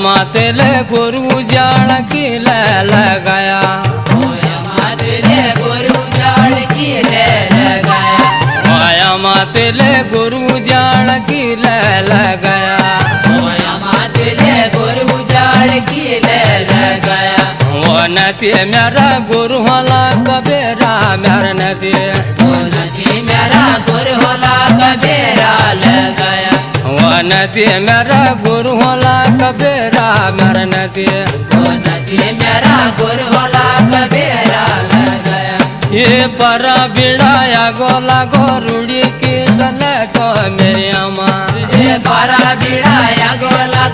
मातेले गुरु जान की ले लगाया मातेले गुरु जान की ले लगाया माया मातेले गुरु जान की ले लगाया मातेले गुरु जान की ले लगाया वो नदी मेरा गुरु होला कबीरा मेरा नदी मेरा गुरु होला कबीरा लगाया वो नदी मेरा गुरु होला कबीरा मेरा नदी मेरा गुरु होला कबीरा लगाया ये परा बिड़ाया गोला गोरुड़ी की सले को मेरी अम्मा ये परा बिड़ाया गोला